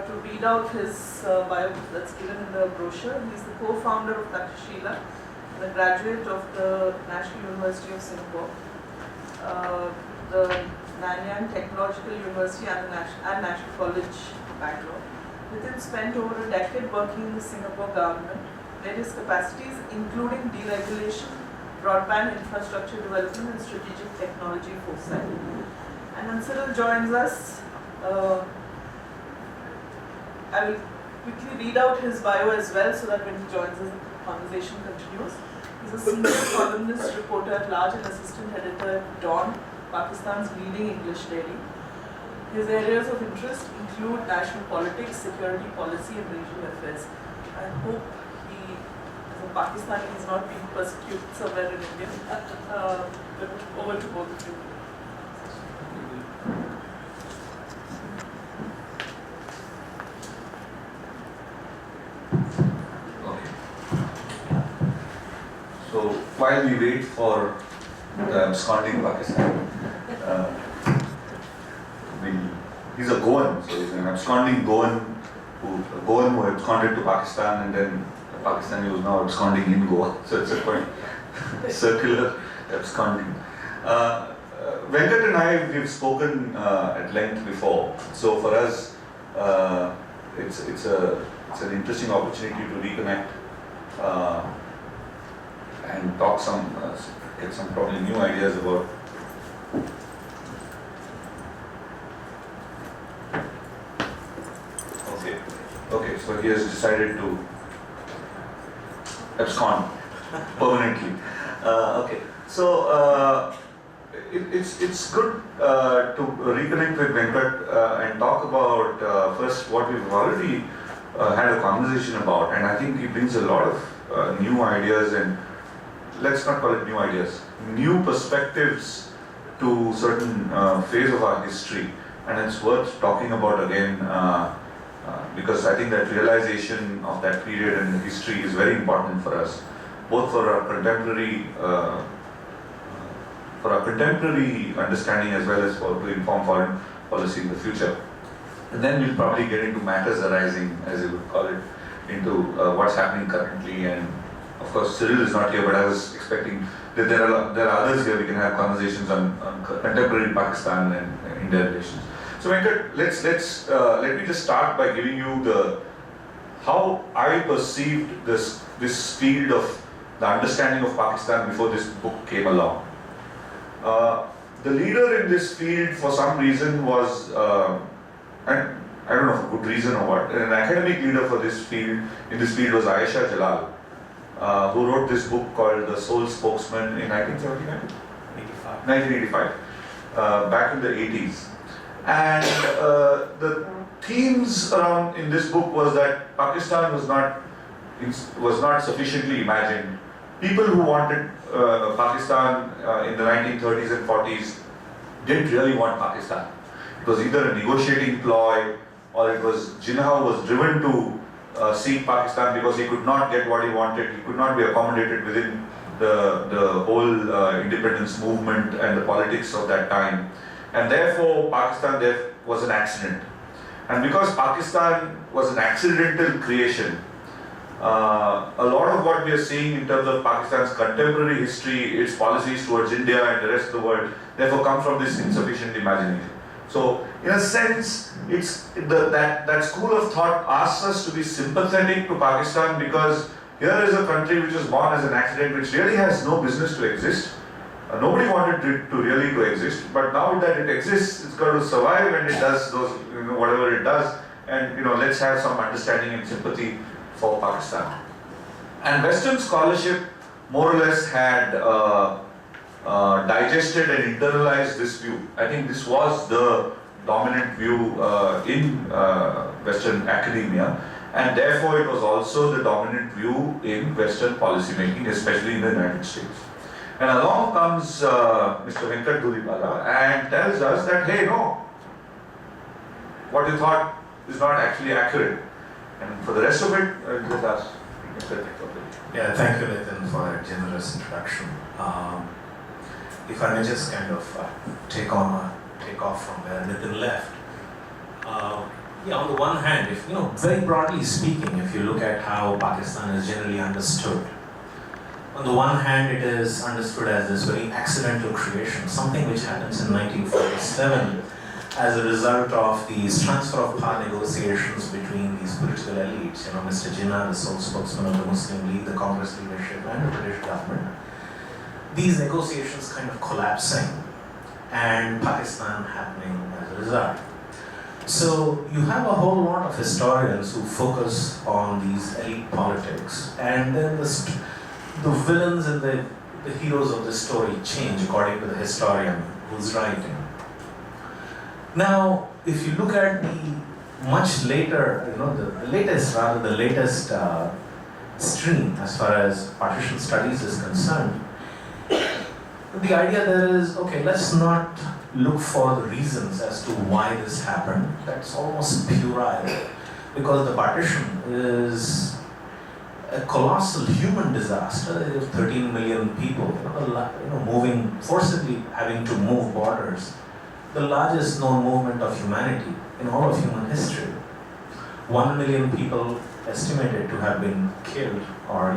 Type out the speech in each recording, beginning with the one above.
to read out his bio that's given in the brochure. He is the co-founder of Takshashila, the graduate of the National University of Singapore, the Nanyang Technological University and National College, Bangalore. Nitin spent over a decade working in the Singapore government, various capacities including deregulation, broadband infrastructure development and strategic technology foresight. And when Cyril joins us, I will quickly read out his bio as well so that when he joins us, the conversation continues. He's a senior columnist, reporter at large and assistant editor at Dawn, Pakistan's leading English daily. His areas of interest include national politics, security policy and regional affairs. I hope he, as a Pakistani, is not being persecuted somewhere in India. But over to both of you. So while we wait for the absconding Pakistan, he's a Goan, so he's an absconding Goan who absconded to Pakistan, and then a Pakistani who is now absconding in Goa. So it's a quite circular absconding. Venkat and I, we've spoken at length before. So for us, it's an interesting opportunity to reconnect and talk get some probably new ideas about. Okay, so he has decided to abscond permanently. Okay, so it's good to reconnect with Venkat and talk about first what we've already had a conversation about, and I think he brings a lot of new ideas, and let's not call it new ideas, new perspectives to certain phase of our history, and it's worth talking about again. Because I think that realization of that period and the history is very important for us, both for our contemporary understanding as well as to inform foreign policy in the future. And then we'll probably get into matters arising, as you would call it, into what's happening currently. And of course, Cyril is not here, but I was expecting that there are others here. We can have conversations on contemporary Pakistan and India relations. So Venkat, let me just start by giving you how I perceived this field of the understanding of Pakistan before this book came along. The leader in this field, for some reason, was, and I don't know for good reason or what, an academic leader for this field was Ayesha Jalal, who wrote this book called The Sole Spokesman in 1985, back in the 80s. And the themes around in this book was that Pakistan was not sufficiently imagined. People who wanted Pakistan in the 1930s and 40s didn't really want Pakistan. It was either a negotiating ploy, or it was Jinnah was driven to seek Pakistan because he could not get what he wanted. He could not be accommodated within the whole independence movement and the politics of that time. And therefore, Pakistan was an accident. And because Pakistan was an accidental creation, a lot of what we are seeing in terms of Pakistan's contemporary history, its policies towards India and the rest of the world, therefore come from this insufficient imagination. So, in a sense, it's that school of thought asks us to be sympathetic to Pakistan, because here is a country which was born as an accident, which really has no business to exist. Nobody wanted it to really exist, but now that it exists, it's got to survive, and it does whatever it does. And let's have some understanding and sympathy for Pakistan. And Western scholarship more or less had digested and internalized this view. I think this was the dominant view in Western academia, and therefore it was also the dominant view in Western policymaking, especially in the United States. And along comes Mr. Venkat Dhulipala and tells us that, hey, no, what you thought is not actually accurate. And for the rest of it, let us. Yeah, thank you, Nitin, for a generous introduction. If I may just kind of take off from where Nitin left. Yeah, on the one hand, if very broadly speaking, if you look at how Pakistan is generally understood, on the one hand, it is understood as this very accidental creation, something which happens in 1947 as a result of these transfer of power negotiations between these political elites. Mr. Jinnah, the sole spokesman of the Muslim League, the Congress leadership, and the British government. These negotiations kind of collapsing, and Pakistan happening as a result. So you have a whole lot of historians who focus on these elite politics, and then the villains and the heroes of the story change according to the historian who's writing. Now, if you look at the much later, the latest stream as far as partition studies is concerned, the idea there is, okay, let's not look for the reasons as to why this happened. That's almost puerile, because the partition is a colossal human disaster. There are 13 million people, moving, forcibly having to move borders. The largest known movement of humanity in all of human history. 1 million people estimated to have been killed, or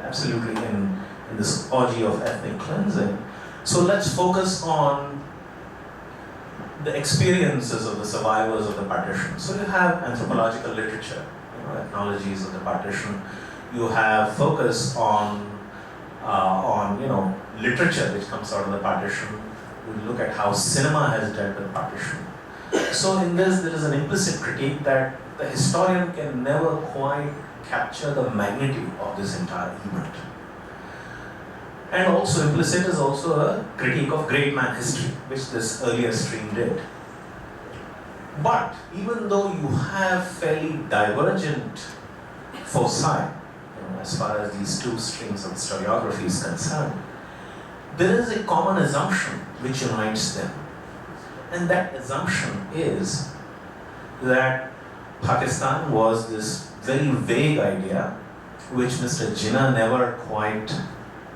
absolutely in this orgy of ethnic cleansing. So let's focus on the experiences of the survivors of the partition. So you have anthropological literature, ethnologies of the partition. You have focus on literature which comes out of the partition. We look at how cinema has dealt with partition. So in this, there is an implicit critique that the historian can never quite capture the magnitude of this entire event. And also implicit is also a critique of great man history, which this earlier stream did. But even though you have fairly divergent foci, as far as these two streams of historiography is concerned, there is a common assumption which unites them. And that assumption is that Pakistan was this very vague idea which Mr. Jinnah never quite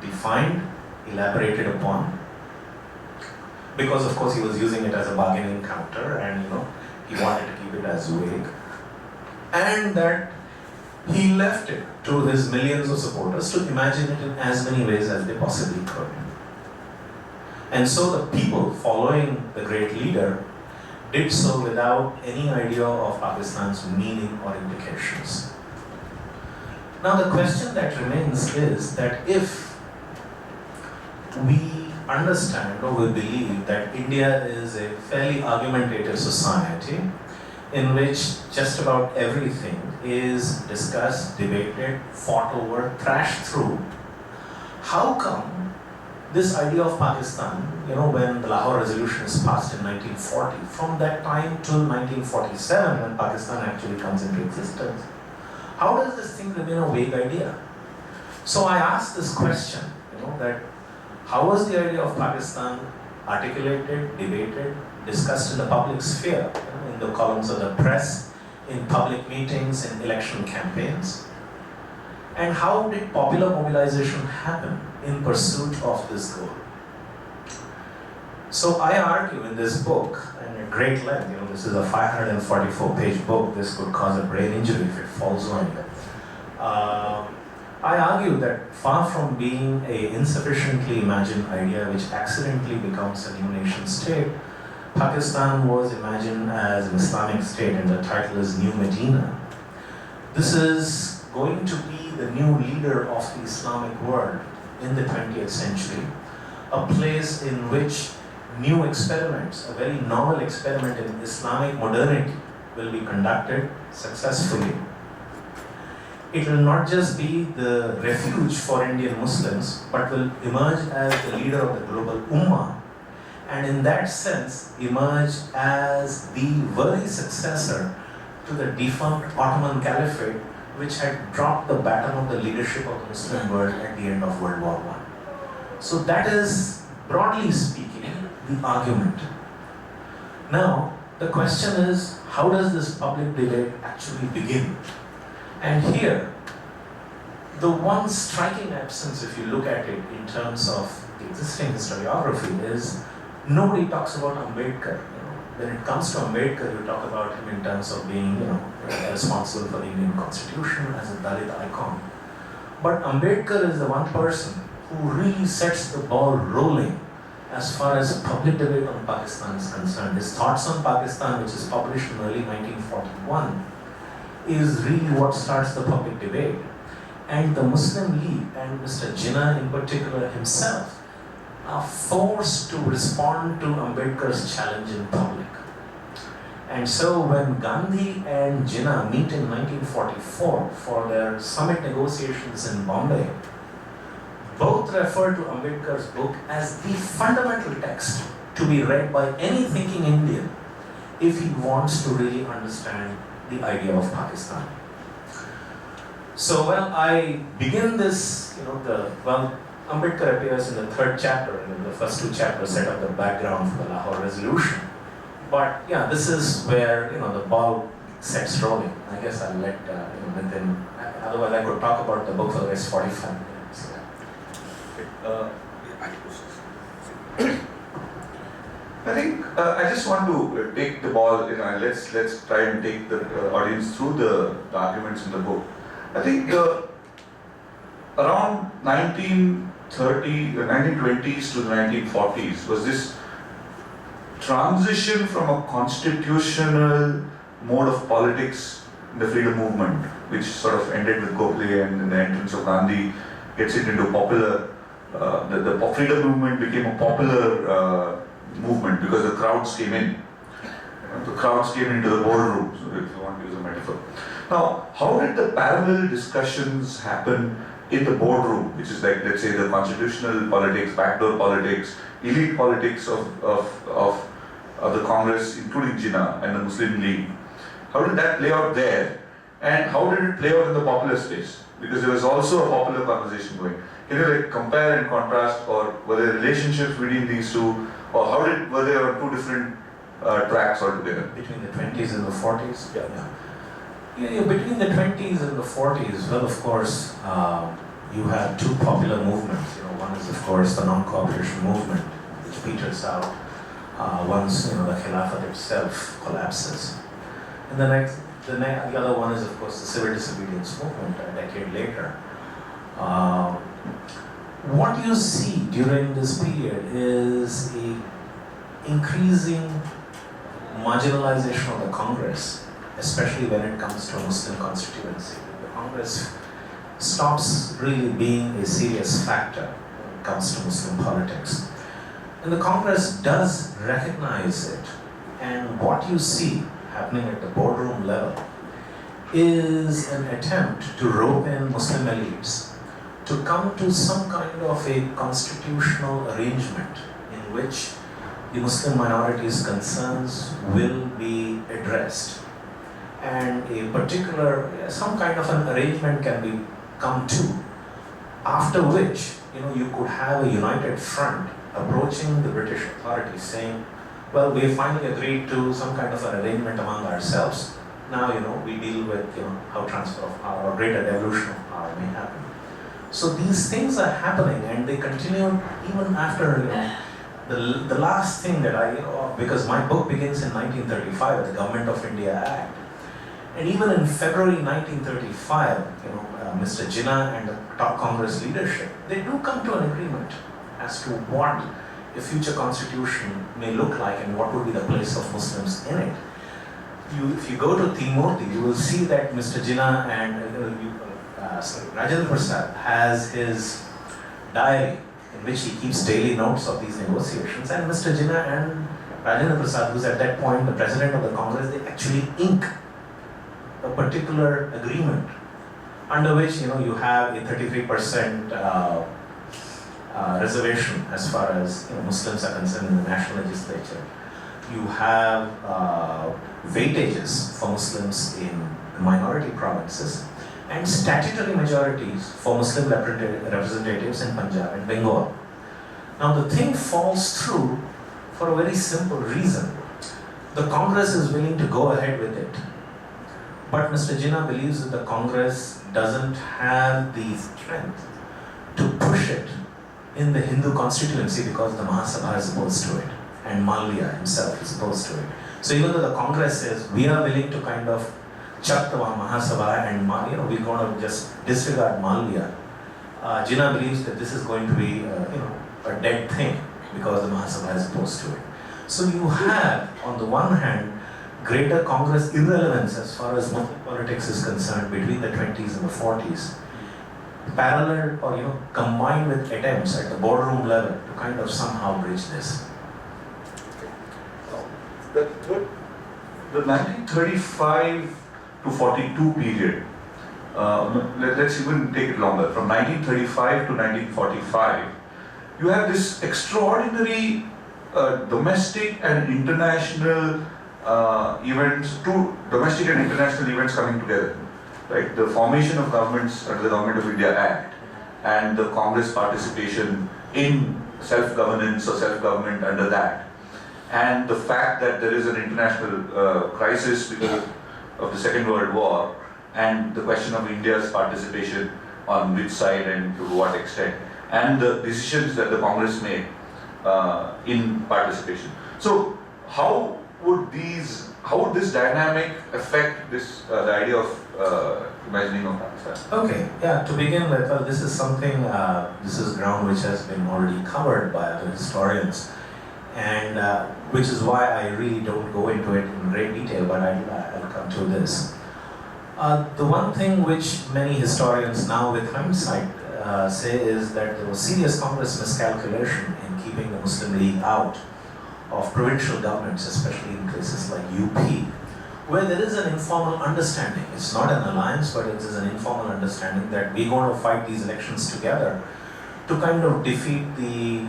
defined, elaborated upon, because of course he was using it as a bargaining counter, and he wanted to keep it as vague, and that he left it to his millions of supporters to imagine it in as many ways as they possibly could. And so the people following the great leader did so without any idea of Pakistan's meaning or implications. Now the question that remains is that if we understand or we believe that India is a fairly argumentative society in which just about everything is discussed, debated, fought over, thrashed through, how come this idea of Pakistan, when the Lahore Resolution is passed in 1940, from that time till 1947 when Pakistan actually comes into existence, how does this thing remain a vague idea? So I asked this question, that how was the idea of Pakistan articulated, debated, discussed in the public sphere, in the columns of the press, in public meetings, in election campaigns? And how did popular mobilization happen in pursuit of this goal? So I argue in this book, and at great length, this is a 544-page book, this could cause a brain injury if it falls on you. I argue that far from being an insufficiently imagined idea which accidentally becomes a new nation state, Pakistan was imagined as an Islamic state, and the title is New Medina. This is going to be the new leader of the Islamic world in the 20th century, a place in which new experiments, a very novel experiment in Islamic modernity, will be conducted successfully. It will not just be the refuge for Indian Muslims, but will emerge as the leader of the global Ummah, and in that sense emerge as the very successor to the defunct Ottoman Caliphate, which had dropped the baton of the leadership of the Muslim world at the end of World War I. So that is, broadly speaking, the argument. Now, the question is, how does this public debate actually begin? And here, the one striking absence, if you look at it in terms of the existing historiography, is nobody talks about Ambedkar. when it comes to Ambedkar, you talk about him in terms of being, responsible for the Indian Constitution as a Dalit icon. But Ambedkar is the one person who really sets the ball rolling as far as public debate on Pakistan is concerned. His Thoughts on Pakistan, which is published in early 1941, is really what starts the public debate. And the Muslim League and Mr. Jinnah in particular himself are forced to respond to Ambedkar's challenge in public. And so when Gandhi and Jinnah meet in 1944 for their summit negotiations in Bombay, both refer to Ambedkar's book as the fundamental text to be read by any thinking Indian if he wants to really understand the idea of Pakistan. So, I begin this, Ambedkar appears in the third chapter, and in the first two chapters set up the background for the Lahore Resolution. But yeah, this is where, the ball sets rolling. I guess I'll let Nitin, otherwise I could talk about the book for the next 45 minutes. I think I just want to take the ball, let's try and take the audience through the arguments in the book. I think around 1920s to the 1940s was this transition from a constitutional mode of politics in the freedom movement, which sort of ended with Gokhale and the entrance of Gandhi, gets it into popular, the freedom movement became a popular movement because the crowds came in. The crowds came into the boardrooms, if you want to use a metaphor. Now, how did the parallel discussions happen in the boardroom, which is like, let's say, the constitutional politics, backdoor politics, elite politics of the Congress, including Jinnah and the Muslim League? How did that play out there? And how did it play out in the popular space? Because there was also a popular conversation going. Can you compare and contrast, or were there relationships between these two, or were there two different tracks altogether? Between the 20s and the 40s? Yeah, between the 20s and the 40s, well, of course, you have two popular movements. One is, of course, the non-cooperation movement, which peters out once the Khilafat itself collapses. And the other one is, of course, the civil disobedience movement a decade later. What you see during this period is a increasing marginalization of the Congress, especially when it comes to a Muslim constituency. The Congress stops really being a serious factor when it comes to Muslim politics. And the Congress does recognize it. And what you see happening at the boardroom level is an attempt to rope in Muslim elites to come to some kind of a constitutional arrangement in which the Muslim minority's concerns will be addressed. And some kind of an arrangement can be come to, after which, you could have a united front approaching the British authorities saying, well, we finally agreed to some kind of an arrangement among ourselves. Now, we deal with, how transfer of power or greater devolution of power may happen. So these things are happening, and they continue even after, the last thing that because my book begins in 1935 with the Government of India Act. And even in February 1935, Mr. Jinnah and the top Congress leadership, they do come to an agreement as to what a future constitution may look like and what would be the place of Muslims in it. If you go to Timurti, you will see that Mr. Jinnah and Rajendra Prasad has his diary in which he keeps daily notes of these negotiations, and Mr. Jinnah and Rajendra Prasad, who's at that point the president of the Congress, they actually ink a particular agreement under which you have a 33% reservation as far as Muslims are concerned in the national legislature. You have weightages for Muslims in the minority provinces, and statutory majorities for Muslim representatives in Punjab and Bengal. Now the thing falls through for a very simple reason. The Congress is willing to go ahead with it, but Mr. Jinnah believes that the Congress doesn't have the strength to push it in the Hindu constituency because the Mahasabha is opposed to it, and Malviya himself is opposed to it. So even though the Congress says we are willing to kind of chuck the Mahasabha and we're going to just disregard Malviya, Jinnah believes that this is going to be a dead thing because the Mahasabha is opposed to it. So you have, on the one hand, greater Congress irrelevance as far as Muslim politics is concerned between the 20s and the 40s, parallel or combined with attempts at the boardroom level to kind of somehow bridge this. The 1935 to 42 period, let's even take it longer, from 1935 to 1945, you have this extraordinary domestic and international events, two domestic and international events coming together. Right? The formation of governments under the Government of India Act and the Congress participation in self-governance or self-government under that, and the fact that there is an international crisis because of the Second World War, and the question of India's participation on which side and to what extent, and the decisions that the Congress made in participation. So how would this dynamic affect this the idea of imagining of Pakistan? Okay, yeah, to begin with, this is something, this is ground which has been already covered by other historians, and which is why I really don't go into it in great detail, but I'll come to this. The one thing which many historians now with hindsight say is that there was serious Congress miscalculation in keeping the Muslim League out of provincial governments, especially in places like UP, where there is an informal understanding. It's not an alliance, but it is an informal understanding that we're going to fight these elections together to kind of defeat the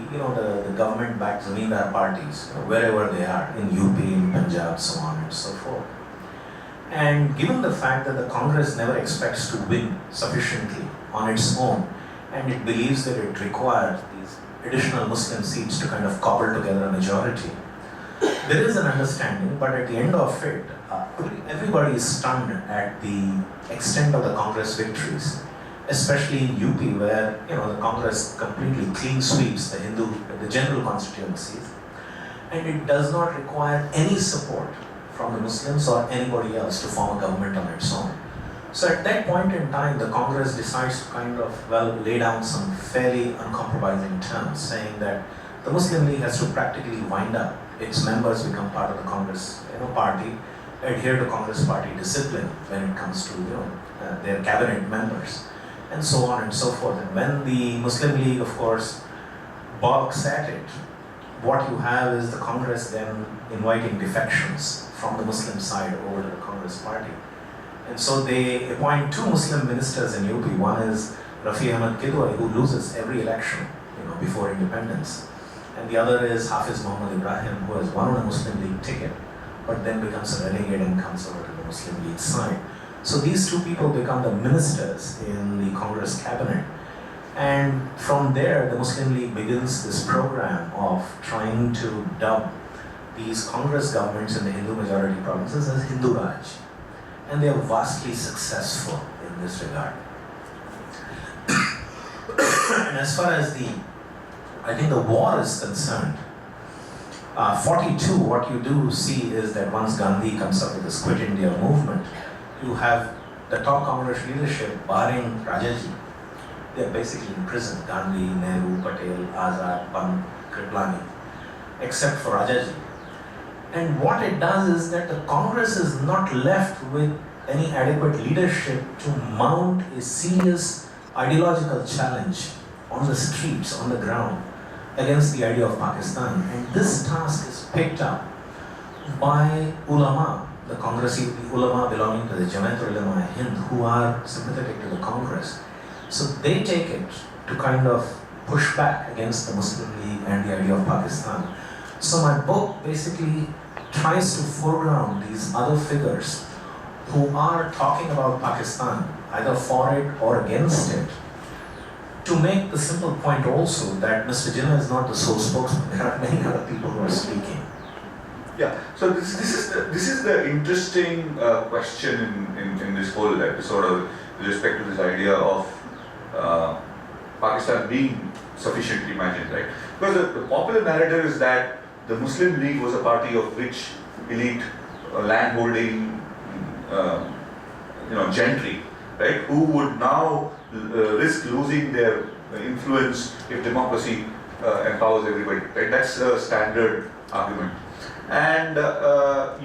government-backed Zamindar parties, wherever they are, in UP, in Punjab, so on and so forth. And given the fact that the Congress never expects to win sufficiently on its own, and it believes that it requires these additional Muslim seats to kind of cobble together a majority, there is an understanding, but at the end of it, everybody is stunned at the extent of the Congress victories, especially in UP, where the Congress completely clean sweeps the general constituencies, and it does not require any support from the Muslims or anybody else to form a government on its own. So at that point in time, the Congress decides to kind of, lay down some fairly uncompromising terms, saying that the Muslim League has to practically wind up. Its members become part of the Congress party, adhere to Congress party discipline when it comes to their cabinet members, and so on and so forth. And when the Muslim League, of course, balks at it, what you have is the Congress then inviting defections from the Muslim side over to the Congress party. And so they appoint two Muslim ministers in UP. One is Rafi Ahmad Kidwai, who loses every election before independence. And the other is Hafiz Muhammad Ibrahim, who has won on a Muslim League ticket, but then becomes a renegade and comes over to the Muslim League side. So these two people become the ministers in the Congress cabinet. And from there, the Muslim League begins this program of trying to dub these Congress governments in the Hindu majority provinces as Hindu Raj. And they are vastly successful in this regard. And as far as the war is concerned, 42, what you do see is that once Gandhi comes up with this Quit India movement, you have the top Congress leadership, barring Rajaji, they're basically in prison. Gandhi, Nehru, Patel, Azad, Pant, Kriplani, except for Rajaji. And what it does is that the Congress is not left with any adequate leadership to mount a serious ideological challenge on the streets, on the ground, against the idea of Pakistan. And this task is picked up by ulama, the Congress ulama belonging to the Jamaat Ulama Hind, who are sympathetic to the Congress. So they take it to kind of push back against the Muslim League and the idea of Pakistan. So my book basically tries to foreground these other figures who are talking about Pakistan, either for it or against it, to make the simple point also that Mr. Jinnah is not the sole spokesman. There are many other people who are speaking. Yeah, so this is the interesting question in this whole episode with respect to this idea of Pakistan being sufficiently imagined, right? Because the popular narrative is that the Muslim League was a party of which elite land-holding, gentry, right, who would now risk losing their influence if democracy empowers everybody, right? That's a standard argument. And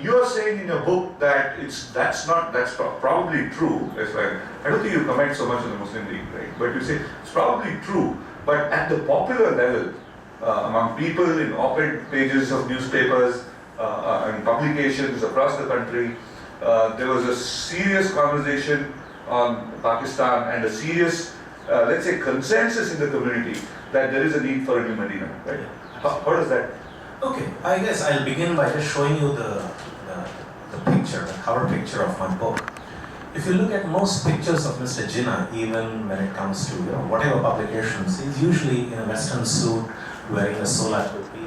you are saying in your book that that's probably true. That's why I don't think you comment so much on the Muslim League, right? But you say it's probably true. But at the popular level, among people in op-ed pages of newspapers and publications across the country, there was a serious conversation on Pakistan and a serious, let's say, consensus in the community that there is a need for a new Medina, right? How does that? Okay, I guess I'll begin by just showing you the picture, the cover picture of my book. If you look at most pictures of Mr. Jinnah, even when it comes to whatever publications, he's usually in a Western suit, wearing a sola topi,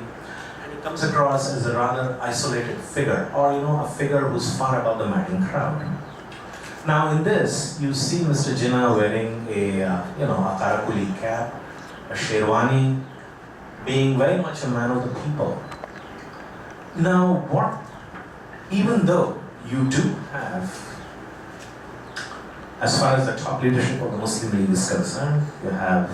and he comes across as a rather isolated figure, or a figure who's far above the madding crowd. Now in this, you see Mr. Jinnah wearing a Karakuli cap, a sherwani, being very much a man of the people. Now even though you do have, as far as the top leadership of the Muslim League is concerned, you have,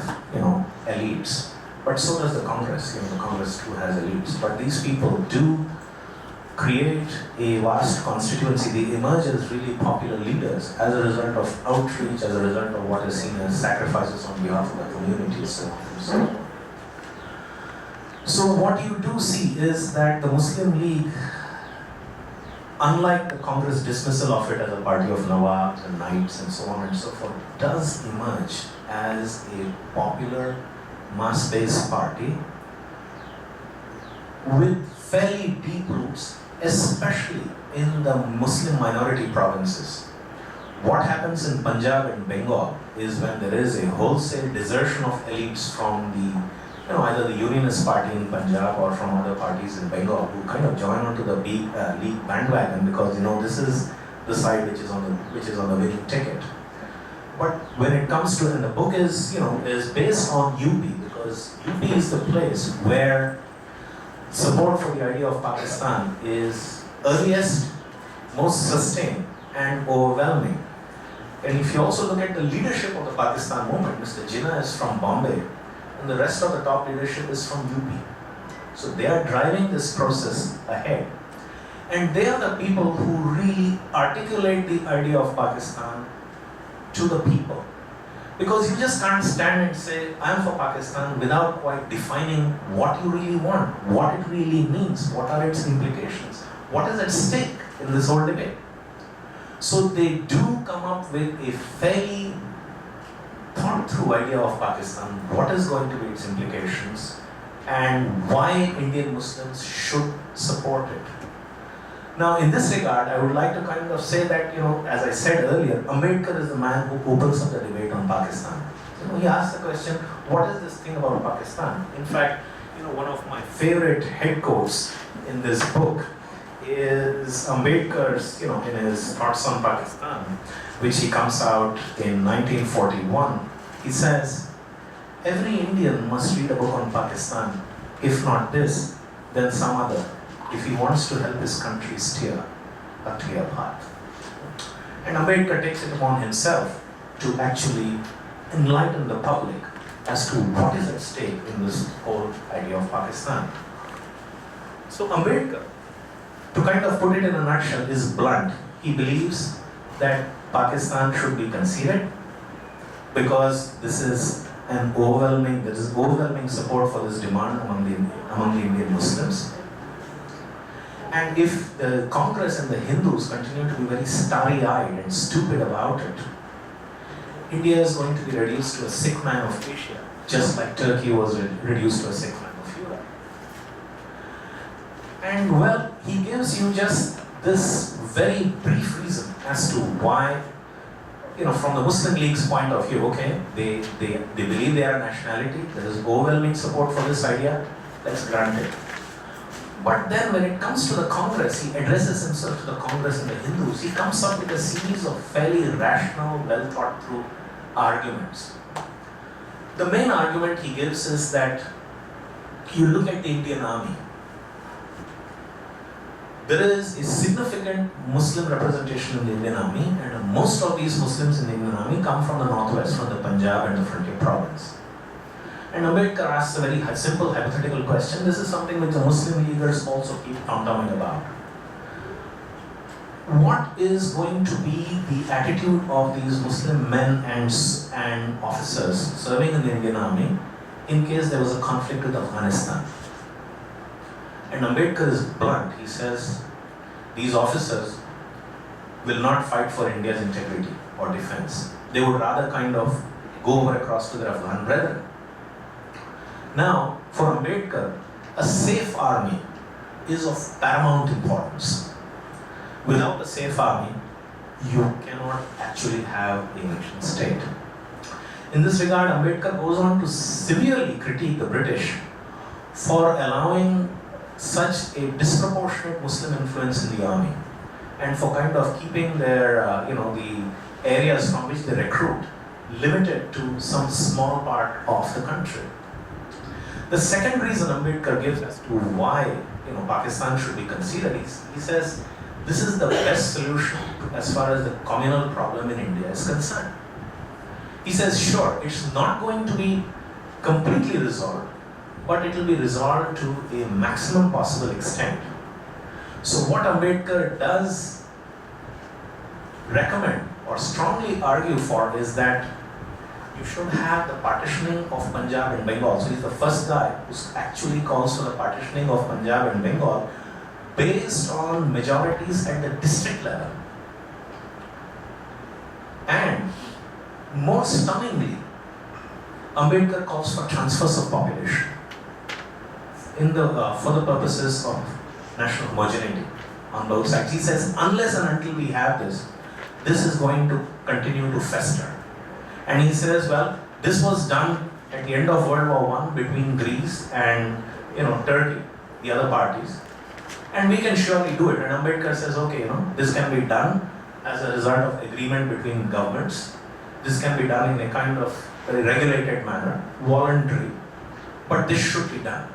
elites, but so does the Congress. The Congress too has elites, but these people do create a vast constituency. They emerge as really popular leaders as a result of outreach, as a result of what is seen as sacrifices on behalf of the community, so on and so on. So what you do see is that the Muslim League, unlike the Congress dismissal of it as a party of Nawabs and Knights and so on and so forth, does emerge as a popular, mass-based party with fairly deep roots, especially in the Muslim minority provinces. What happens in Punjab and Bengal is when there is a wholesale desertion of elites from either the Unionist party in Punjab or from other parties in Bengal, who kind of join onto the League bandwagon because this is the side which is on the winning ticket. But when it comes to, and the book is based on UP, because UP is the place where support for the idea of Pakistan is earliest, most sustained, and overwhelming. And if you also look at the leadership of the Pakistan movement, Mr. Jinnah is from Bombay, and the rest of the top leadership is from UP. So they are driving this process ahead. And they are the people who really articulate the idea of Pakistan to the people. Because you just can't stand and say, I'm for Pakistan, without quite defining what you really want, what it really means, what are its implications, what is at stake in this whole debate. So they do come up with a fairly thought-through idea of Pakistan, what is going to be its implications, and why Indian Muslims should support it. Now, in this regard, I would like to kind of say that, as I said earlier, Ambedkar is the man who opens up the debate on Pakistan. He asks the question, what is this thing about Pakistan? In fact, one of my favorite head quotes in this book is Ambedkar's, in his Thoughts on Pakistan, which he comes out in 1941. He says, every Indian must read a book on Pakistan, if not this, then some other, if he wants to help his country steer a clear path. And Ambedkar takes it upon himself to actually enlighten the public as to what is at stake in this whole idea of Pakistan. So Ambedkar, to kind of put it in a nutshell, is blunt. He believes that Pakistan should be conceded because there is overwhelming support for this demand among the Indian Muslims. And if the Congress and the Hindus continue to be very starry-eyed and stupid about it, India is going to be reduced to a sick man of Asia, just like Turkey was reduced to a sick man of Europe. And he gives you just this very brief reason as to why, from the Muslim League's point of view, okay, they believe they are a nationality, there is overwhelming support for this idea, let's grant it. But then when it comes to the Congress, he addresses himself to the Congress and the Hindus. He comes up with a series of fairly rational, well thought through arguments. The main argument he gives is that you look at the Indian army. there is a significant Muslim representation in the Indian Army, and most of these Muslims in the Indian Army come from the northwest, from the Punjab and the frontier province. And Ambedkar asks a very simple hypothetical question. This is something which the Muslim leaders also keep tom-tomming about. What is going to be the attitude of these Muslim men and officers serving in the Indian Army in case there was a conflict with Afghanistan? And Ambedkar is blunt. He says, these officers will not fight for India's integrity or defense. They would rather kind of go over across to their Afghan brethren. Now, for Ambedkar, a safe army is of paramount importance. Without a safe army, you cannot actually have a nation state. In this regard, Ambedkar goes on to severely critique the British for allowing such a disproportionate Muslim influence in the army, and for kind of keeping their, the areas from which they recruit limited to some small part of the country. The second reason Ambedkar gives as to why Pakistan should be considered is, he says, this is the best solution as far as the communal problem in India is concerned. He says, sure, it's not going to be completely resolved, but it will be resolved to a maximum possible extent. So what Ambedkar does recommend or strongly argue for is that you should have the partitioning of Punjab and Bengal. So he's the first guy who actually calls for the partitioning of Punjab and Bengal based on majorities at the district level. And more stunningly, Ambedkar calls for transfers of population for the purposes of national homogeneity on both sides. He says, unless and until we have this is going to continue to fester. And he says, well, this was done at the end of World War I between Greece and Turkey, the other parties. And we can surely do it. And Ambedkar says, okay, this can be done as a result of agreement between governments. This can be done in a kind of very regulated manner, voluntary, but this should be done.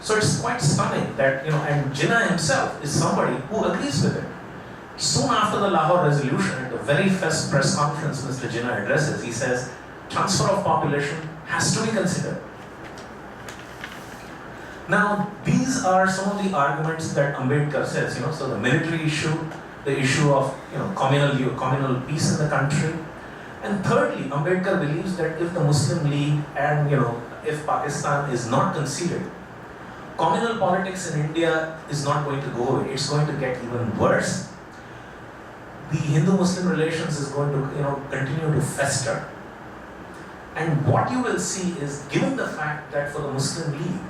So it's quite stunning that, and Jinnah himself is somebody who agrees with it. Soon after the Lahore resolution, at the very first press conference Mr. Jinnah addresses, he says, transfer of population has to be considered. Now, these are some of the arguments that Ambedkar says, so the military issue, the issue of, communal peace in the country. And thirdly, Ambedkar believes that if the Muslim League and, if Pakistan is not conceded, communal politics in India is not going to go away. It's going to get even worse. The Hindu-Muslim relations is going to, continue to fester. And what you will see is, given the fact that for the Muslim League,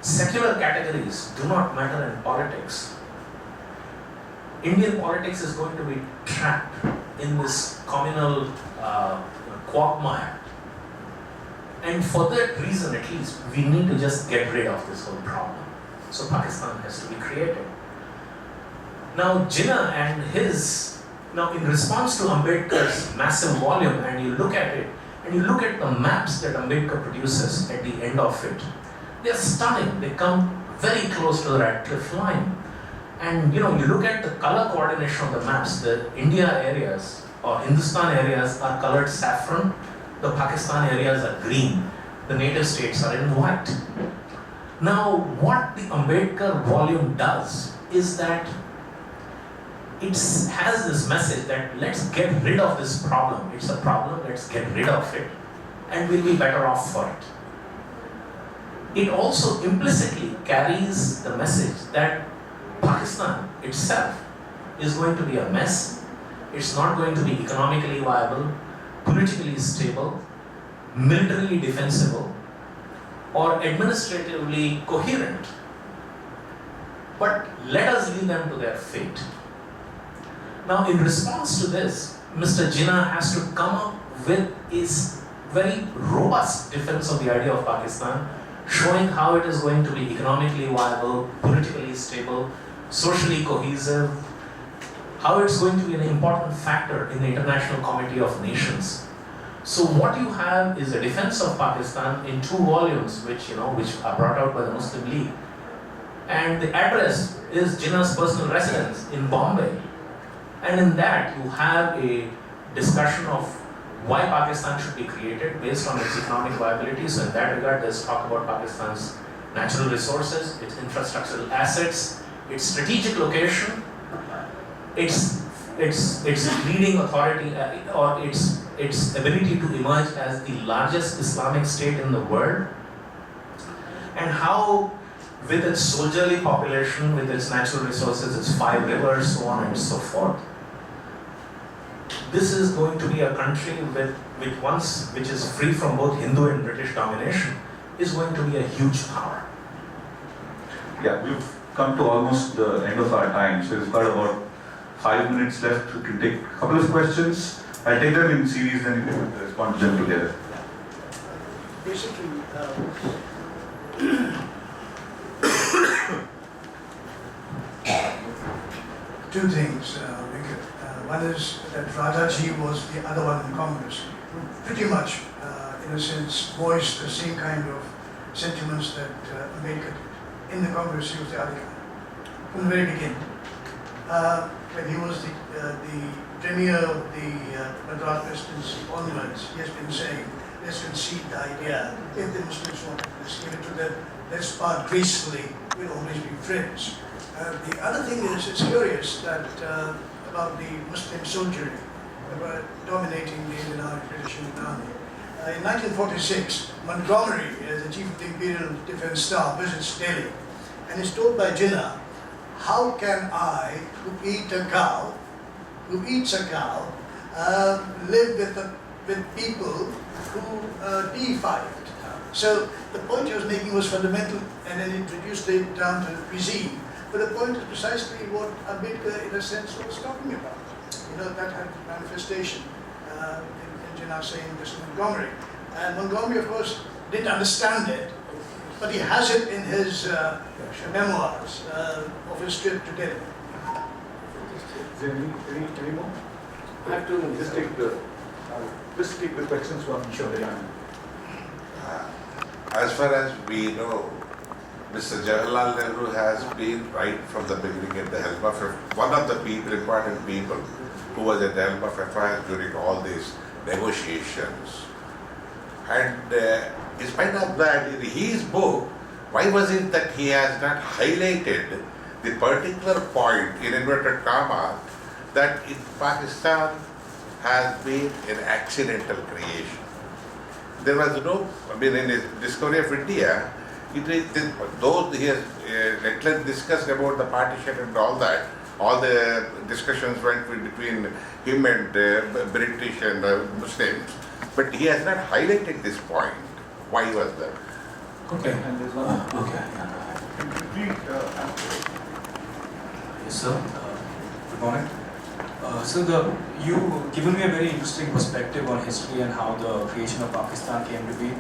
secular categories do not matter in politics, Indian politics is going to be trapped in this communal quagmire. And for that reason, at least, we need to just get rid of this whole problem. So Pakistan has to be created. Now, Jinnah and in response to Ambedkar's massive volume, and you look at it, and you look at the maps that Ambedkar produces at the end of it, they're stunning. They come very close to the Radcliffe line. And you look at the color coordination of the maps, the India areas or Hindustan areas are colored saffron, the Pakistan areas are green, the native states are in white. Now, what the Ambedkar volume does is that it has this message that let's get rid of this problem. It's a problem, let's get rid of it, and we'll be better off for it. It also implicitly carries the message that Pakistan itself is going to be a mess. It's not going to be economically viable, politically stable, militarily defensible, or administratively coherent. But let us leave them to their fate. Now, in response to this, Mr. Jinnah has to come up with his very robust defense of the idea of Pakistan, showing how it is going to be economically viable, politically stable, socially cohesive, how it's going to be an important factor in the International Committee of Nations. So what you have is a defense of Pakistan in 2 volumes, which are brought out by the Muslim League. And the address is Jinnah's personal residence in Bombay. And in that, you have a discussion of why Pakistan should be created based on its economic viability. So in that regard, there's talk about Pakistan's natural resources, its infrastructural assets, its strategic location, its leading authority, or its ability to emerge as the largest Islamic state in the world, and how with its soldierly population, with its natural resources, its 5 rivers, so on and so forth, this is going to be a country which is free from both Hindu and British domination, is going to be a huge power. Yeah, we've come to almost the end of our time, so we've got about 5 minutes left. We can take a couple of questions. I'll take them in series, then you can respond to them together. Basically, two things, Venkat. One is that Rajaji was the other one in Congress, who pretty much, in a sense, voiced the same kind of sentiments that Ambedkar did. In the Congress, he was the other guy, from the very beginning. When he was the premier of the Madras presidency onwards, he has been saying, let's concede the idea, if the Muslims want it, let's give it to them, let's part gracefully, we'll always be friends. The other thing is, it's curious that about the Muslim soldiery that were dominating the Indian Army, British Indian Army. In 1946, Montgomery, the chief of the Imperial Defense Staff, visits Delhi and is told by Jinnah, how can I, who eats a cow, live with people who deify it? So the point he was making was fundamental, and then introduced it down to cuisine. But the point is precisely what Ambedkar, in a sense, was talking about. You know, that had manifestation in Jinnah saying this to Montgomery. And Montgomery, of course, didn't understand it, but he has it in his memoirs of his trip to Delhi. Is there any more? I have 2 minutes. Just take the questions from As far as we know, Mr. Jawaharlal Nehru has been right from the beginning at the helm of one of the important people who was at the helm of affairs during all these negotiations. And in spite of that, in his book, why was it that he has not highlighted the particular point, in inverted commas, that in Pakistan has been an accidental creation? There was no, in his Discovery of India, though he has at length discussed about the partition and all that, all the discussions went between him and British and Muslims, but he has not highlighted this point. Why was that? Okay. And there's one. Okay. Yes, sir. Good morning. You've given me a very interesting perspective on history and how the creation of Pakistan came to be.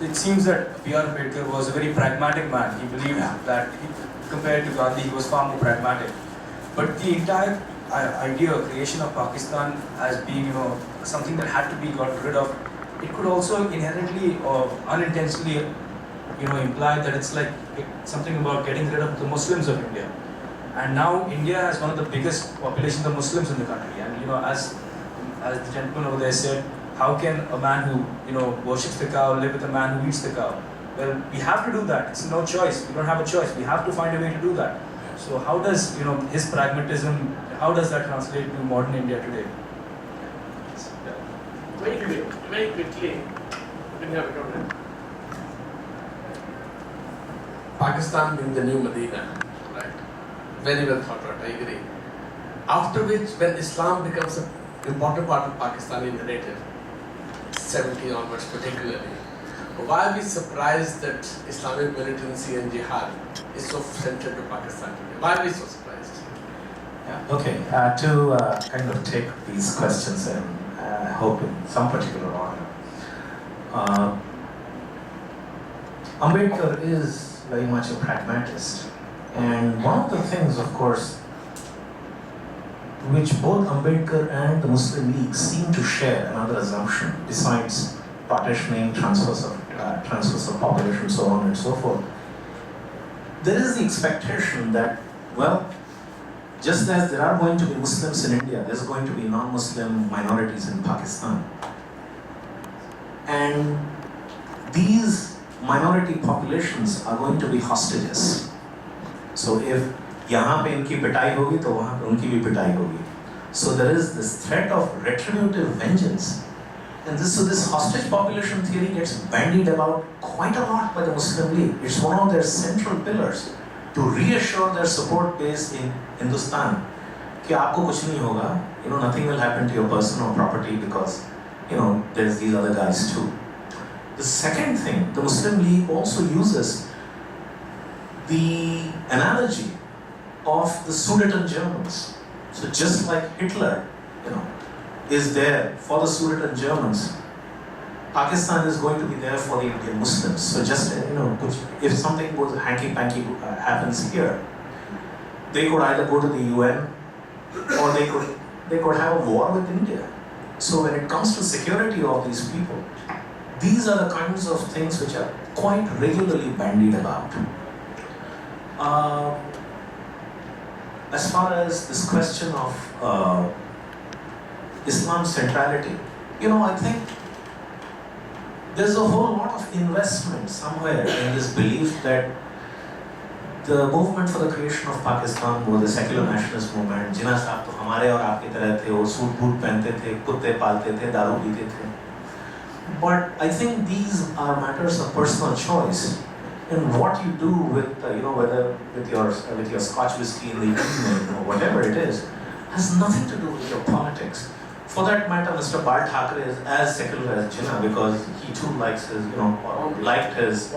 It seems that B.R. Ambedkar was a very pragmatic man. He believed that, compared to Gandhi, he was far more pragmatic. But the entire idea of creation of Pakistan as being, something that had to be got rid of, it could also inherently or unintentionally, imply that it's like something about getting rid of the Muslims of India. And now India has one of the biggest populations of Muslims in the country. And as the gentleman over there said, how can a man who worships the cow live with a man who eats the cow? Well, we have to do that. It's no choice. We don't have a choice. We have to find a way to do that. So how does his pragmatism, how does that translate to modern India today? Very quickly, Pakistan being the new Medina, right? Very well thought out, I agree. After which, when Islam becomes an important part of Pakistani narrative, 70 onwards particularly, why are we surprised that Islamic militancy and jihad is so central to Pakistan today? Why are we so surprised? Yeah. Okay, to kind of take these questions and I hope in some particular order. Ambedkar is very much a pragmatist, and one of the things, of course, which both Ambedkar and the Muslim League seem to share, another assumption, besides partitioning, transfers of population, so on and so forth. there is the expectation that, well, just as there are going to be Muslims in India, there's going to be non-Muslim minorities in Pakistan. And these minority populations are going to be hostages. So if यहाँ पे इनकी पिटाई होगी तो वहाँ पे उनकी भी पिटाई होगी. So there is this threat of retributive vengeance. And this hostage population theory gets bandied about quite a lot by the Muslim League. It's one of their central pillars to reassure their support base in Hindustan कि आपको कुछ नहीं होगा, nothing will happen to your person or property because, there's these other guys too. The second thing, the Muslim League also uses the analogy of the Sudeten Germans. So just like Hitler, is there for the Sudeten Germans, Pakistan is going to be there for the Indian Muslims. So just, if something goes hanky-panky happens here, they could either go to the UN or they could have a war with India. So when it comes to security of these people, these are the kinds of things which are quite regularly bandied about. As far as this question of Islam's centrality, I think there's a whole lot of investment somewhere in this belief that the movement for the creation of Pakistan was the secular nationalist movement. जिन्ना साहब तो हमारे और आपकी तरह थे, वो suit boot पहनते थे, कुत्ते पालते थे, दारू पीते थे. But I think these are matters of personal choice. And what you do with, whether with your Scotch whiskey in the evening or whatever it is, has nothing to do with your politics. For that matter, Mr. Bal Thackeray is as secular as Jinnah because he too likes his, liked his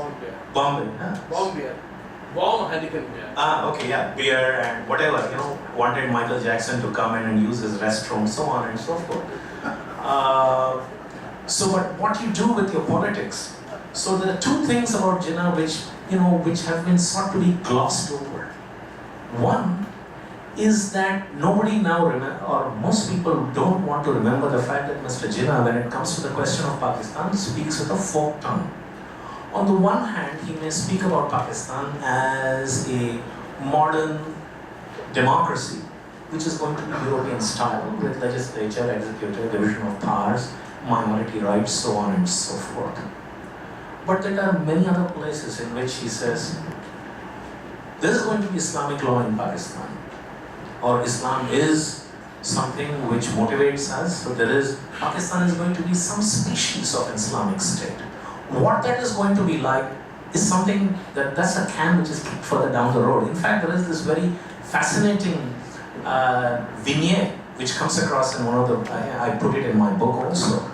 Bombay. Bombay. Warm Heineken beer. Okay, yeah, beer and whatever, wanted Michael Jackson to come in and use his restroom, so on and so forth. But what you do with your politics. So there are two things about Jinnah which have been sought to be glossed over. One is that nobody now or most people don't want to remember the fact that Mr. Jinnah, when it comes to the question of Pakistan, speaks with a forked tongue. On the one hand, he may speak about Pakistan as a modern democracy, which is going to be European style, with legislature, executive, division of powers, minority rights, so on and so forth. But there are many other places in which he says, there is going to be Islamic law in Pakistan, or Islam is something which motivates us, so Pakistan is going to be some species of Islamic state. What that is going to be like is something that's a can which is kicked further down the road. In fact, there is this very fascinating vignette which comes across in one of the, I put it in my book also,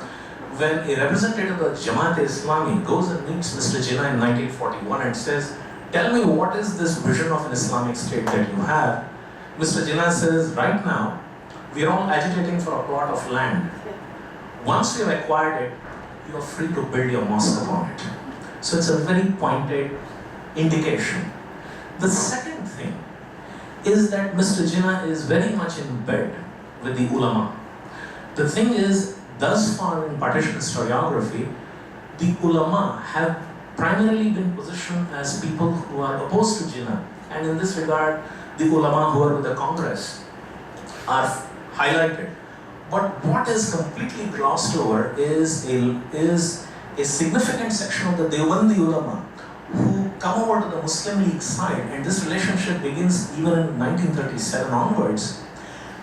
when a representative of Jamaat-e-Islami goes and meets Mr. Jinnah in 1941 and says, tell me what is this vision of an Islamic state that you have? Mr. Jinnah says, right now, we are all agitating for a plot of land. Once we have acquired it, you are free to build your mosque upon it. So it's a very pointed indication. The second thing is that Mr. Jinnah is very much in bed with the ulama. The thing is, thus far in partition historiography, the ulama have primarily been positioned as people who are opposed to Jinnah. And in this regard, the ulama who are with the Congress are highlighted. But what is completely glossed over is a significant section of the Deobandi ulama who come over to the Muslim League side, and this relationship begins even in 1937 onwards,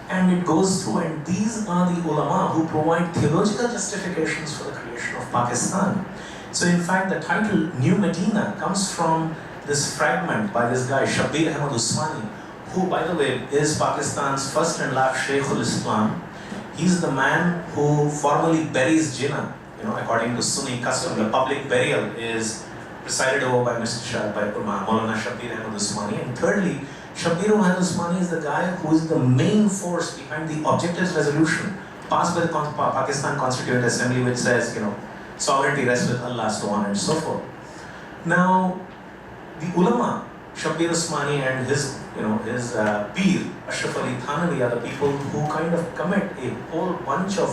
and it goes through, and these are the ulama who provide theological justifications for the creation of Pakistan. So in fact, the title New Medina comes from this fragment by this guy Shabbir Ahmad Usmani, who, by the way, is Pakistan's first and last Shaykhul Islam. He's the man who formally buries Jinnah. According to Sunni custom, the public burial is presided over by Maulana Shabbir Ahmad Usmani. And thirdly, Shabbir Ahmad Usmani is the guy who is the main force behind the Objectives Resolution passed by the Pakistan Constituent Assembly, which says, sovereignty rests with Allah, so on and so forth. Now, the ulama, Shabbir Usmani and his peer, Ashraf Ali Thanvi, are the people who kind of commit a whole bunch of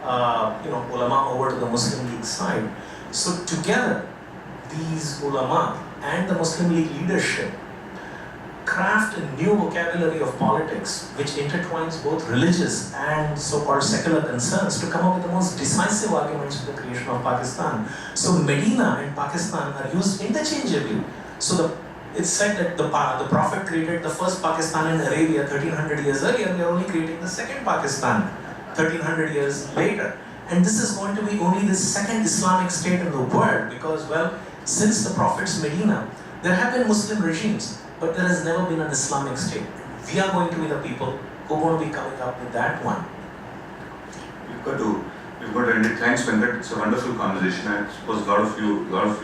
ulama over to the Muslim League side. So together, these ulama and the Muslim League leadership craft a new vocabulary of politics which intertwines both religious and so-called secular concerns to come up with the most decisive arguments for the creation of Pakistan. So Medina and Pakistan are used interchangeably. So it's said that the Prophet created the first Pakistan in Arabia 1300 years earlier, and we are only creating the second Pakistan 1300 years later. And this is going to be only the second Islamic state in the world because, well, since the Prophet's Medina, there have been Muslim regimes, but there has never been an Islamic state. We are going to be the people who are going to be coming up with that one. We've got to end it. Thanks, Venkat. It's a wonderful conversation. I suppose a lot of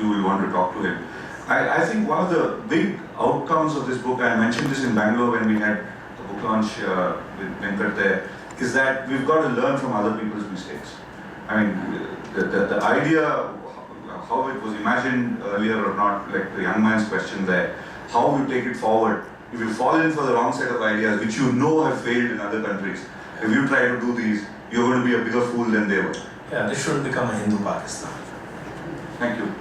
you will want to talk to him. I think one of the big outcomes of this book, I mentioned this in Bangalore when we had the book launch with Venkat there, is that we've got to learn from other people's mistakes. I mean, the idea, how it was imagined earlier or not, like the young man's question there, how you take it forward. If you fall in for the wrong set of ideas, which you know have failed in other countries, if you try to do these, you're going to be a bigger fool than they were. Yeah, this should become a Hindu Pakistan. Thank you.